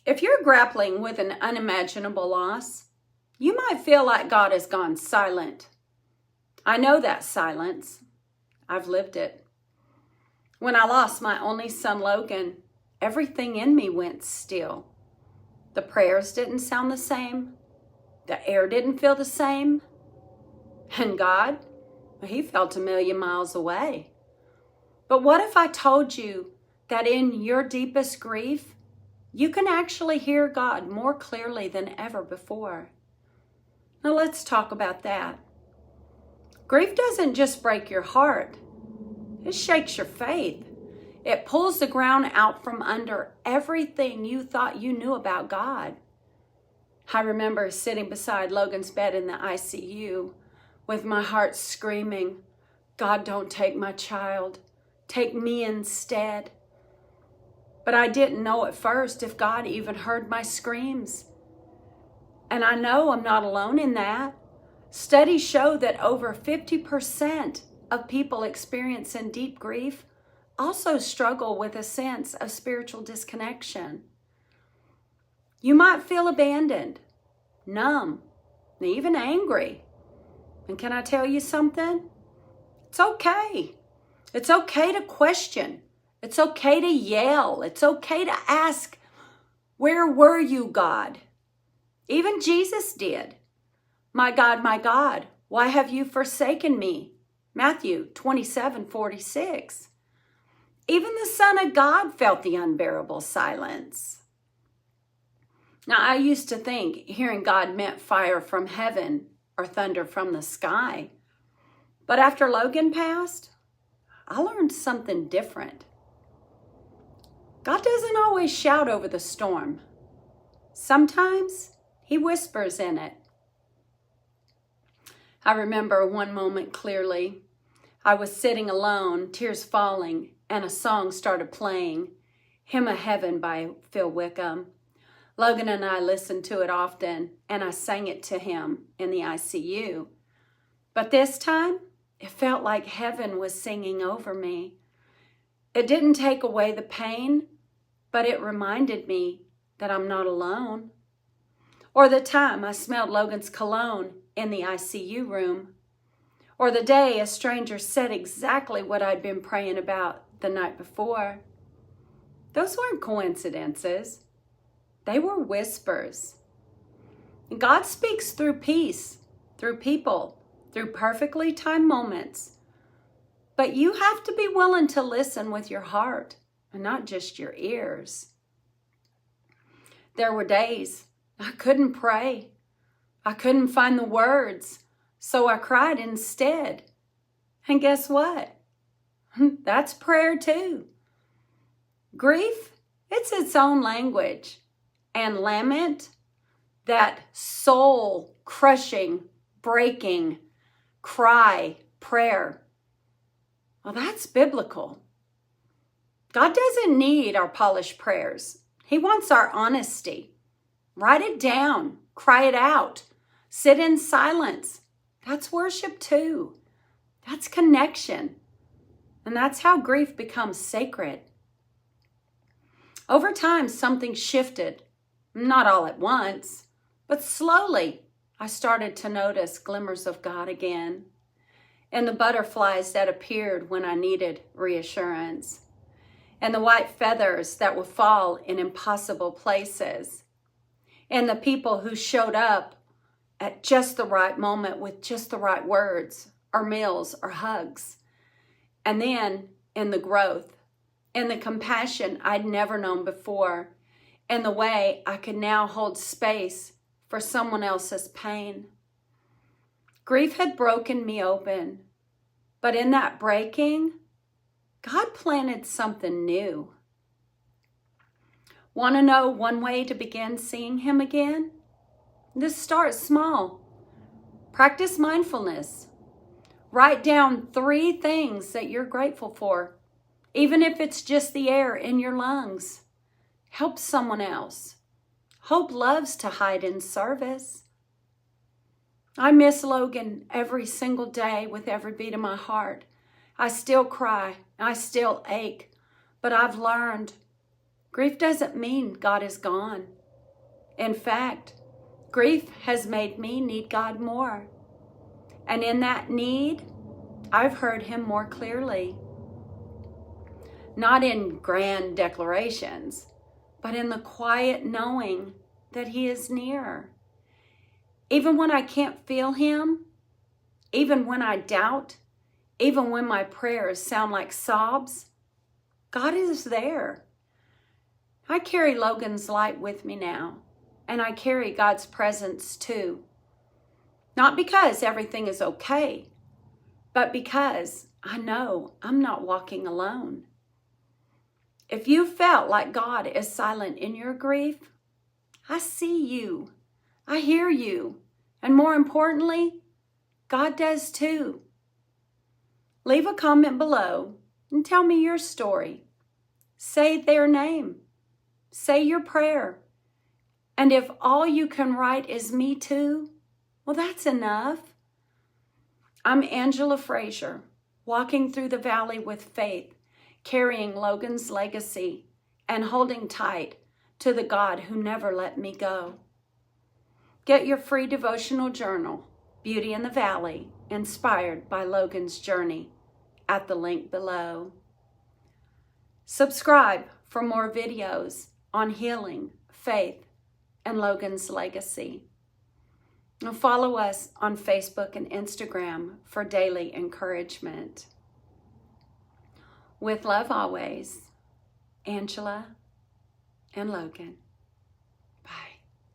If you're grappling with an unimaginable loss, you might feel like God has gone silent. I know that silence. I've lived it. When I lost my only son, Logan, everything in me went still. The prayers didn't sound the same. The air didn't feel the same. And God, he felt a million miles away. But what if I told you that in your deepest grief, you can actually hear God more clearly than ever before? Now let's talk about that. Grief doesn't just break your heart. It shakes your faith. It pulls the ground out from under everything you thought you knew about God. I remember sitting beside Logan's bed in the ICU with my heart screaming, God, don't take my child. Take me instead. But I didn't know at first if God even heard my screams. And I know I'm not alone in that. Studies show that over 50% of people experiencing deep grief also struggle with a sense of spiritual disconnection. You might feel abandoned, numb, and even angry. And can I tell you something? It's okay. It's okay to question. It's okay to yell. It's okay to ask, where were you, God? Even Jesus did. My God, why have you forsaken me? Matthew 27:46. Even the Son of God felt the unbearable silence. Now, I used to think hearing God meant fire from heaven or thunder from the sky. But after Logan passed, I learned something different. God doesn't always shout over the storm. Sometimes he whispers in it. I remember one moment clearly. I was sitting alone, tears falling, and a song started playing, Hymn of Heaven by Phil Wickham. Logan and I listened to it often, and I sang it to him in the ICU. But this time, it felt like heaven was singing over me. It didn't take away the pain, but it reminded me that I'm not alone. Or the time I smelled Logan's cologne in the ICU room. Or the day a stranger said exactly what I'd been praying about the night before. Those weren't coincidences. They were whispers. And God speaks through peace, through people, through perfectly timed moments. But you have to be willing to listen with your heart and not just your ears. There were days I couldn't pray. I couldn't find the words, so I cried instead. And guess what? That's prayer too. Grief, it's its own language. And lament, that soul-crushing, breaking cry, prayer, well, that's biblical. God doesn't need our polished prayers. He wants our honesty. Write it down. Cry it out. Sit in silence. That's worship too. That's connection. And that's how grief becomes sacred. Over time, something shifted. Not all at once, but slowly I started to notice glimmers of God again, and the butterflies that appeared when I needed reassurance, and the white feathers that would fall in impossible places, and the people who showed up at just the right moment with just the right words or meals or hugs. And then in the growth, in the compassion I'd never known before, and the way I could now hold space for someone else's pain. Grief had broken me open, but in that breaking, God planted something new. Want to know one way to begin seeing him again? Just start small. Practice mindfulness. Write down 3 things that you're grateful for, even if it's just the air in your lungs. Help someone else. Hope loves to hide in service. I miss Logan every single day with every beat of my heart. I still cry. I still ache. But I've learned Grief doesn't mean God is gone. In fact, grief has made me need God more. And in that need, I've heard him more clearly. Not in grand declarations, but in the quiet knowing that he is near. Even when I can't feel him, even when I doubt, even when my prayers sound like sobs, God is there. I carry Logan's light with me now, and I carry God's presence too. Not because everything is okay, but because I know I'm not walking alone. If you felt like God is silent in your grief, I see you, I hear you, and more importantly, God does too. Leave a comment below and tell me your story. Say their name. Say your prayer. And if all you can write is me too, well, that's enough. I'm Angela Frazier, walking through the valley with faith, carrying Logan's legacy and holding tight to the God who never let me go. Get your free devotional journal, Beauty in the Valley, inspired by Logan's journey, at the link below. Subscribe for more videos on healing, faith, and Logan's legacy. And follow us on Facebook and Instagram for daily encouragement. With love always, Angela and Logan.